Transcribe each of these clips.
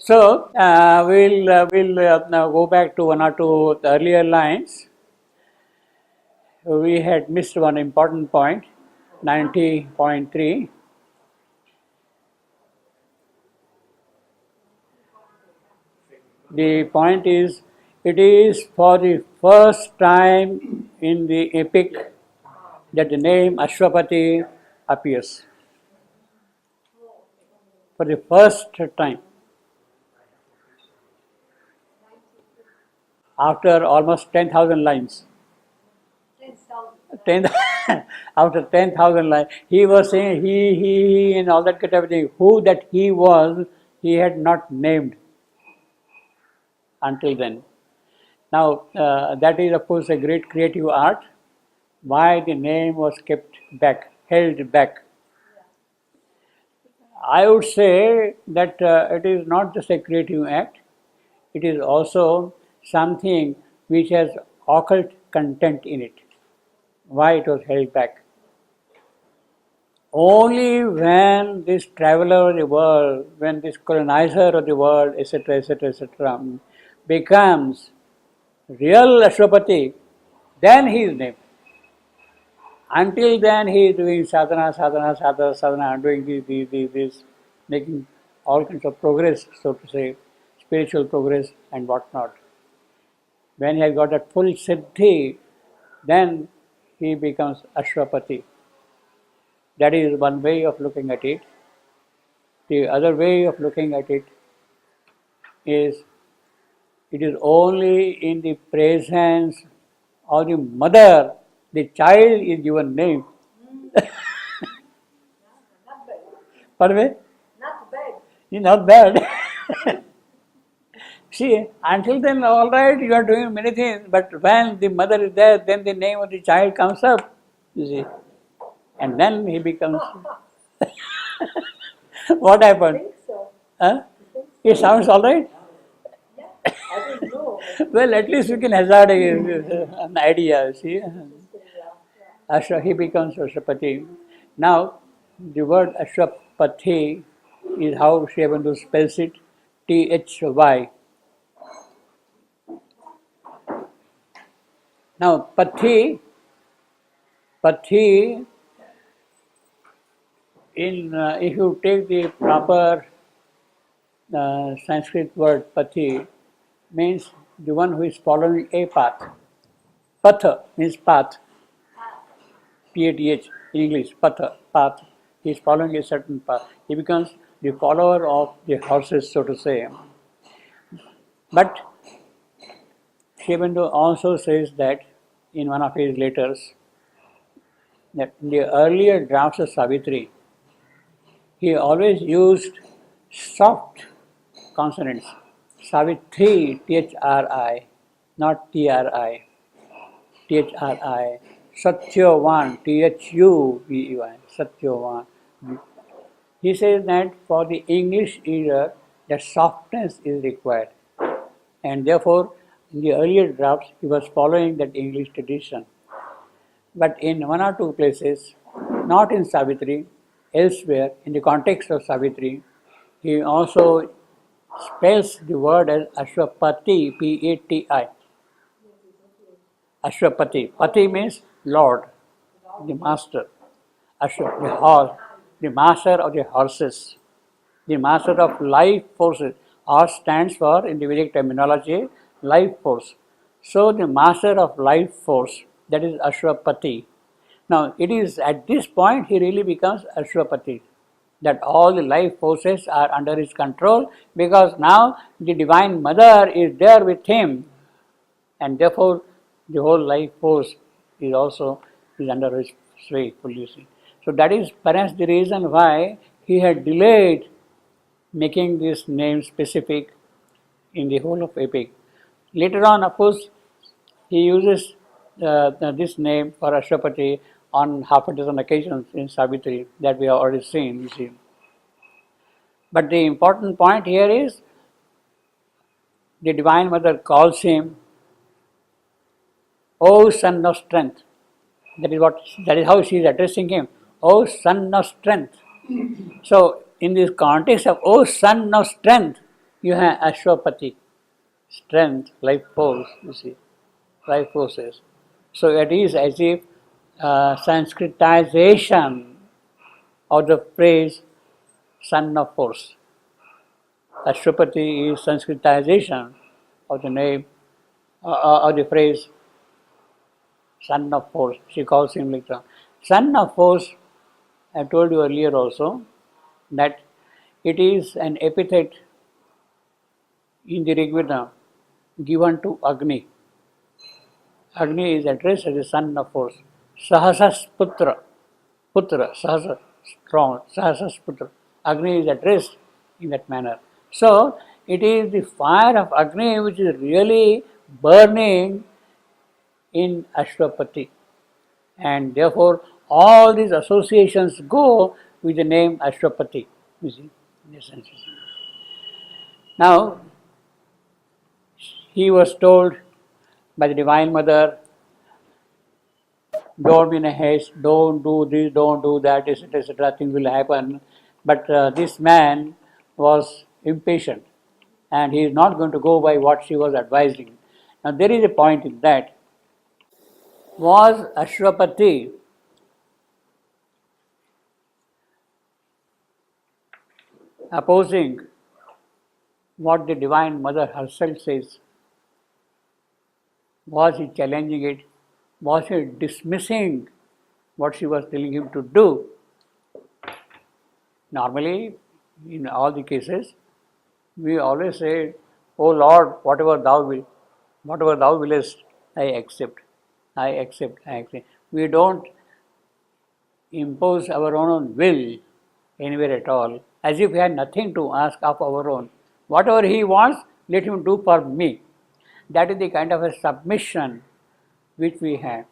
So we'll now go back to one or two earlier lines. We had missed one important point, 90.3. The point is, it is for the first time in the epic that the name Ashwapati appears. For the first time. After almost 10,000 lines. 10, after 10,000 lines, he was saying he, and all that kind of thing. Who that he was, he had not named until then. Now, that is, of course, a great creative art. Why the name was kept back, held back. I would say that it is not just a creative act, it is also something which has occult content in it. Why it was held back? Only when this traveler of the world, when this colonizer of the world, etc., etc., etc., becomes real Ashwapati, then he is named. Until then, he is doing sadhana, doing this, making all kinds of progress, so to say, spiritual progress and whatnot. When he has got that full siddhi, then he becomes Ashwapati. That is one way of looking at it. The other way of looking at it is only in the presence of the mother the child is given name. Pardon me? Not bad. Not bad. See, until then, all right, you are doing many things, but when the mother is there, then the name of the child comes up, you see. And then he becomes. What I happened? think so. Huh? It sounds all right? Yeah, I don't know. Well, at least we can hazard an idea, see. He becomes Ashwapati. Now, the word Ashwapati is how Sri Aurobindo spells it, Thy. Now, Pathi, if you take the proper Sanskrit word Pathi, means the one who is following a path. Patha means path. Path in English, Patha, path. He is following a certain path. He becomes the follower of the horses, so to say. But Sri Aurobindo also says that in one of his letters, that in the earlier drafts of Savitri, he always used soft consonants. Savitri, Thri, not Tri. Thri. Satyavan, Thuvan, Satyavan. He says that for the English ear, that softness is required. And therefore, in the earlier drafts, he was following that English tradition. But in one or two places, not in Savitri, elsewhere, in the context of Savitri, he also spells the word as Ashwapati, P-A-T-I. Ashwapati. Pati means Lord, the master. Ashwa, the horse, the master of the horses, the master of life forces. Horse stands for, in the Vedic terminology, life force. So the master of life force, that is Ashwapati. Now it is at this point he really becomes Ashwapati, that all the life forces are under his control, because now the Divine Mother is there with him, and therefore the whole life force is also under his sway fully. So that is perhaps the reason why he had delayed making this name specific in the whole of epic. Later on, of course, he uses this name for Ashwapati on half a dozen occasions in Savitri that we have already seen, you see. But the important point here is the Divine Mother calls him, O Son of Strength. That is how she is addressing him. O Son of Strength. So in this context of O Son of Strength, you have Ashwapati, strength, life force, you see, life forces. So it is as if Sanskritization of the phrase son of force. Ashwapati is Sanskritization of the name, of the phrase son of force. She calls him like that. Son of force, I told you earlier also, that it is an epithet in the Rig Veda given to Agni. Agni is addressed as a son of force. Sahasas putra, sahasa, strong, sahasas putra. Agni is addressed in that manner. So, it is the fire of Agni which is really burning in Ashwapati. And therefore, all these associations go with the name Ashwapati. You see, in essence. Now, he was told by the Divine Mother, don't be in a haste, don't do this, don't do that, etc., etc., things will happen. But this man was impatient and he is not going to go by what she was advising. Now, there is a point in that. Was Ashwapati opposing what the Divine Mother herself says? Was he challenging it? Was he dismissing what she was telling him to do? Normally, in all the cases, we always say, "Oh Lord, whatever thou willest, I accept, I accept, I accept." We don't impose our own will anywhere at all, as if we had nothing to ask of our own. Whatever he wants, let him do for me. That is the kind of a submission which we have.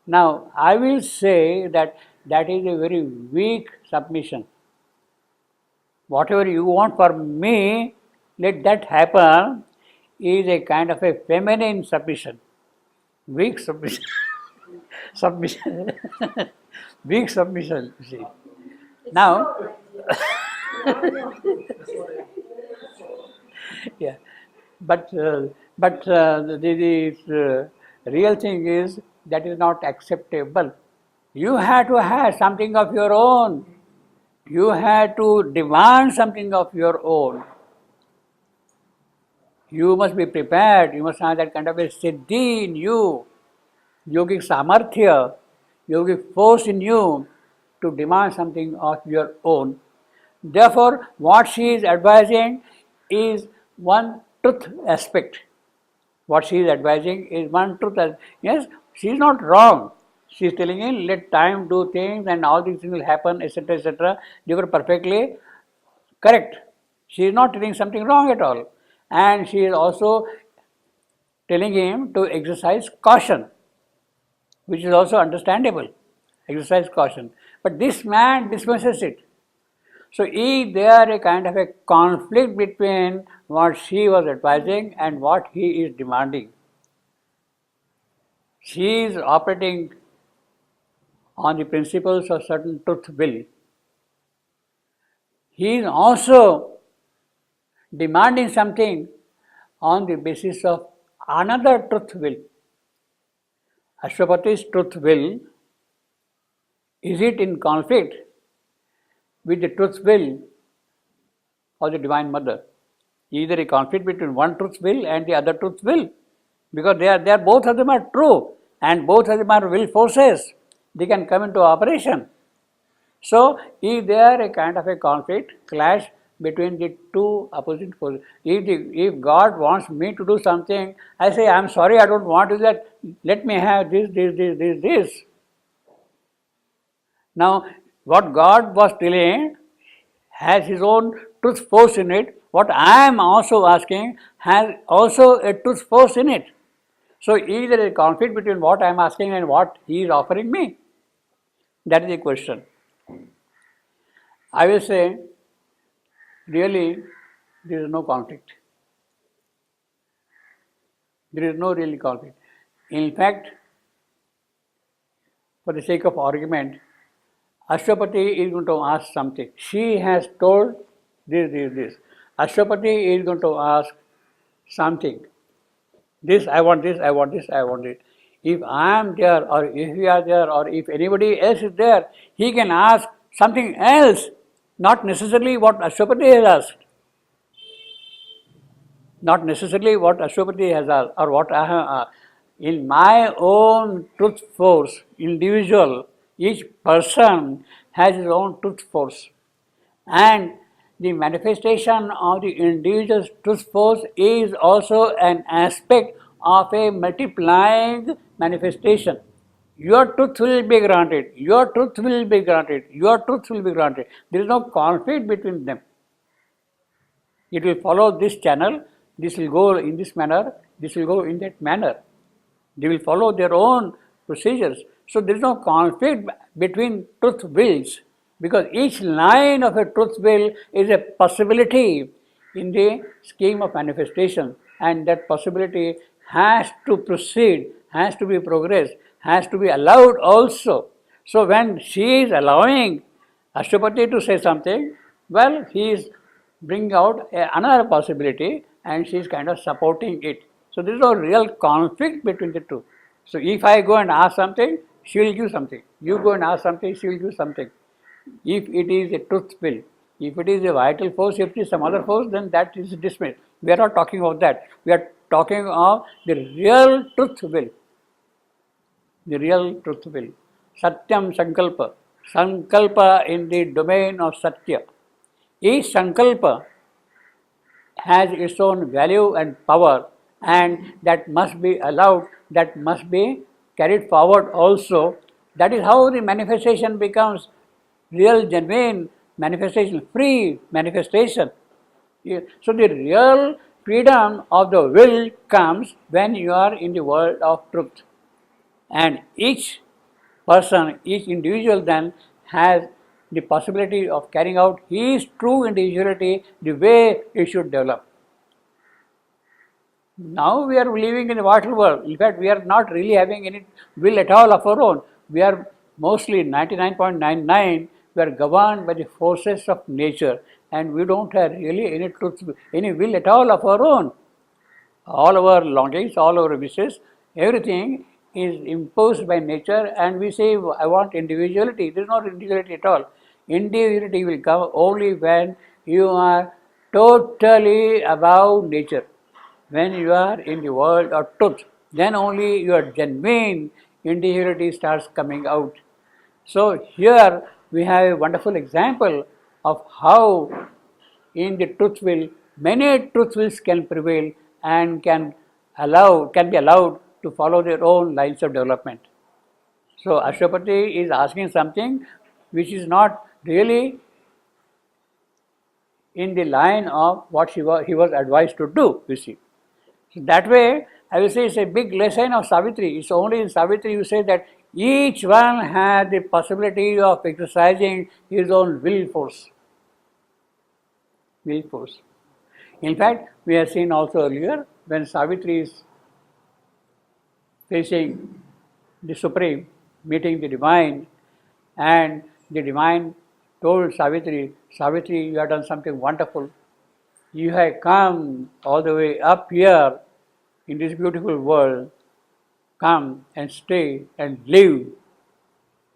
Now, I will say that that is a very weak submission. Whatever you want for me, let that happen, is a kind of a feminine submission. Weak submission. Submission. Weak submission, you see. Now, yeah, but the real thing is that is not acceptable. You have to have something of your own. You have to demand something of your own. You must be prepared. You must have that kind of a siddhi in you, yogic samarthya, yogic force in you to demand something of your own. Therefore, what she is advising is one truth aspect. What she is advising is one truth. Yes, she is not wrong. She is telling him, let time do things and all these things will happen, etc., etc. They were perfectly correct. She is not telling something wrong at all. And she is also telling him to exercise caution, which is also understandable. Exercise caution. But this man dismisses it. So, is there a kind of a conflict between what she was advising and what he is demanding? She is operating on the principles of certain truth will. He is also demanding something on the basis of another truth will. Ashwapati's truth will, is it in conflict with the truth will of the Divine Mother? Either a conflict between one truth will and the other truth will, because they are both of them are true and both of them are will forces. They can come into operation. So, is there a kind of a conflict, clash between the two opposite forces? If God wants me to do something, I say, I am sorry, I don't want to do that, let me have this. Now, what God was telling has his own truth force in it. What I am also asking has also a truth force in it. So, is there a conflict between what I am asking and what he is offering me? That is the question. I will say, really, there is no conflict. There is no really conflict. In fact, for the sake of argument, Ashwapati is going to ask something. She has told this. Ashwapati is going to ask something. This, I want this, I want this, I want it. If I am there, or if you are there, or if anybody else is there, he can ask something else, not necessarily what Ashwapati has asked. Not necessarily what Ashwapati has asked, or what I have asked. In my own truth force, individual, each person has his own truth force. And the manifestation of the individual's truth force is also an aspect of a multiplying manifestation. Your truth will be granted, your truth will be granted, your truth will be granted. There is no conflict between them. It will follow this channel, this will go in this manner, this will go in that manner. They will follow their own procedures. So there is no conflict between truth wills, because each line of a truth will is a possibility in the scheme of manifestation, and that possibility has to proceed, has to be progressed, has to be allowed also. So when she is allowing Ashwapati to say something, well, he is bringing out another possibility and she is kind of supporting it. So there is no real conflict between the two. So if I go and ask something, she will give something. You go and ask something, she will give something. If it is a truth will, if it is a vital force, if it is some other force, then that is dismissed. We are not talking of that. We are talking of the real truth will. The real truth will. Satyam Sankalpa. Sankalpa in the domain of Satya. Each Sankalpa has its own value and power, and that must be allowed, that must be carried forward also. That is how the manifestation becomes real, genuine manifestation, free manifestation. So the real freedom of the will comes when you are in the world of truth. And each person, each individual then has the possibility of carrying out his true individuality the way it should develop. Now we are living in a vital world. In fact, we are not really having any will at all of our own. We are mostly 99.99, we are governed by the forces of nature, and we don't have really any truth, any will at all of our own. All our longings, all our wishes, everything is imposed by nature, and we say, I want individuality. There is no individuality at all. Individuality will come only when you are totally above nature. When you are in the world of truth, then only your genuine individuality starts coming out. So here we have a wonderful example of how in the truth will, many truth wills can prevail and can be allowed to follow their own lines of development. So Ashwapati is asking something which is not really in the line of what he was advised to do, you see. So that way, I will say it's a big lesson of Savitri. It's only in Savitri you say that each one has the possibility of exercising his own will force. Will force. In fact, we have seen also earlier when Savitri is facing the Supreme, meeting the Divine, and the Divine told Savitri, Savitri, you have done something wonderful. You have come all the way up here in this beautiful world. Come and stay and live.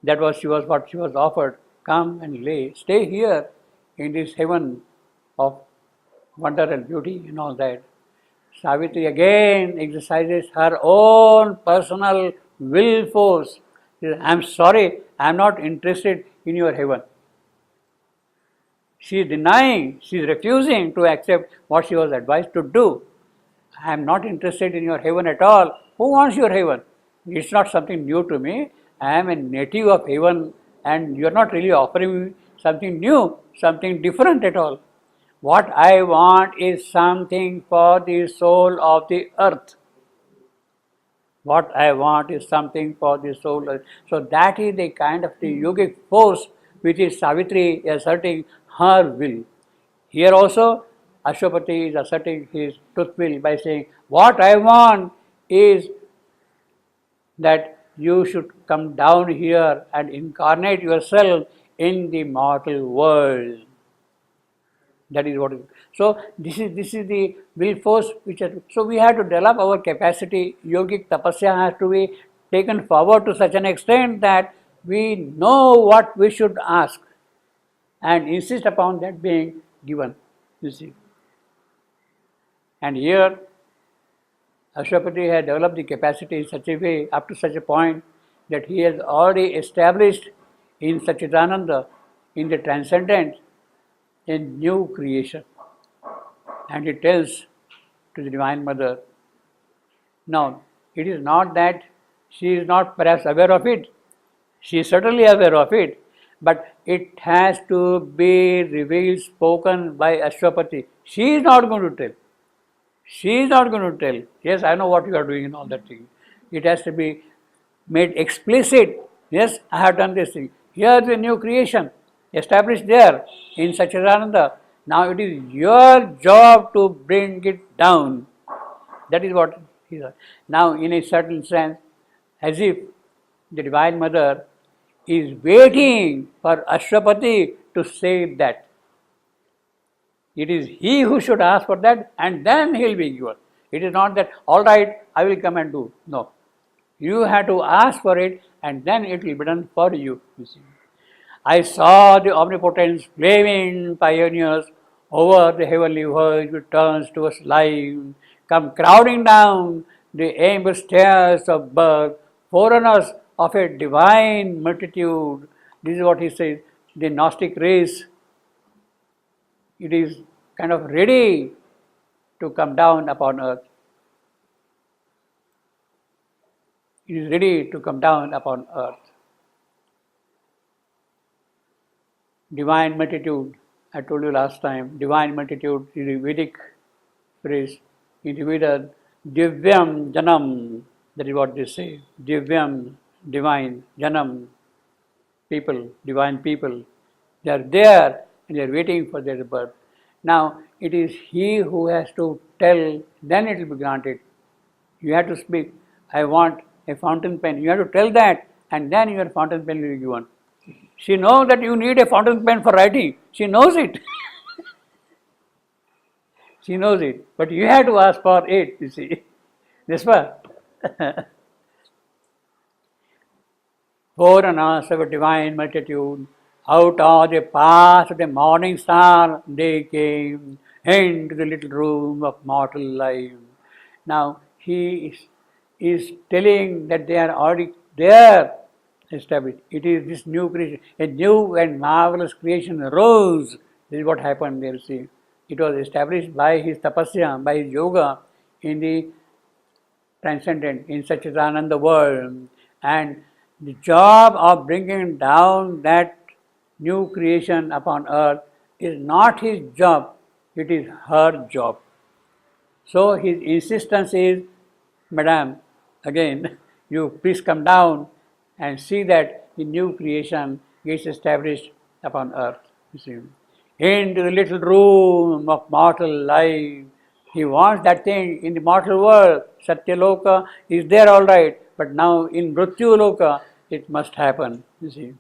That was what she was offered. Come and stay here in this heaven of wonder and beauty and all that. Savitri again exercises her own personal will force. I am sorry, I am not interested in your heaven. She is denying, she is refusing to accept what she was advised to do. I am not interested in your heaven at all. Who wants your heaven? It's not something new to me. I am a native of heaven, and you are not really offering me something new, something different at all. What I want is something for the soul of the earth. What I want is something for the soul of the earth. So that is the kind of the yogic force which is Savitri asserting her will. Here also, Ashwapati is asserting his truth will by saying, what I want is that you should come down here and incarnate yourself in the mortal world. That is what it is. So this is the will force which has, so we have to develop our capacity. Yogic tapasya has to be taken forward to such an extent that we know what we should ask and insist upon that being given. You see. And here Ashwapati has developed the capacity in such a way, up to such a point, that he has already established in Satchidananda, in the transcendent, a new creation. And he tells to the Divine Mother, now, it is not that she is not perhaps aware of it, she is certainly aware of it, but it has to be revealed, spoken by Ashwapati. She is not going to tell. She is not going to tell, yes, I know what you are doing and all that thing. It has to be made explicit. Yes, I have done this thing. Here is a new creation established there in Satchidananda. Now it is your job to bring it down. That is what he said. Now, in a certain sense, as if the Divine Mother is waiting for Ashwapati to say that. It is he who should ask for that, and then he will be given. It is not that, all right, I will come and do. No. You have to ask for it, and then it will be done for you. You see. I saw the omnipotence flaming pioneers over the heavenly world which turns towards life, come crowding down the aimless stairs of birth, forerunners of a divine multitude. This is what he says, the Gnostic race. It is kind of ready to come down upon earth. It is ready to come down upon earth. Divine multitude, I told you last time, divine multitude is a Vedic phrase. In the Vedas, Divyam Janam, that is what they say. Divyam, divine, Janam, people, divine people. They are there and they are waiting for their birth. Now, it is he who has to tell, then it will be granted. You have to speak, I want a fountain pen. You have to tell that, and then your fountain pen will be given. She knows that you need a fountain pen for writing. She knows it. She knows it. But you have to ask for it, you see. This one. Forerunners of a divine multitude, out of the path of the morning star, they came into the little room of mortal life. Now, he is telling that they are already there, established. It is this new creation, a new and marvelous creation arose. This is what happened there, see. It was established by his tapasya, by his yoga in the transcendent, in Satchidananda world. And the job of bringing down that new creation upon earth is not his job, it is her job. So his insistence is, Madam, again, you please come down and see that the new creation gets established upon earth. You see. Into the little room of mortal life. He wants that thing in the mortal world. Satyaloka is there all right, but now in Mrityu Loka it must happen. You see.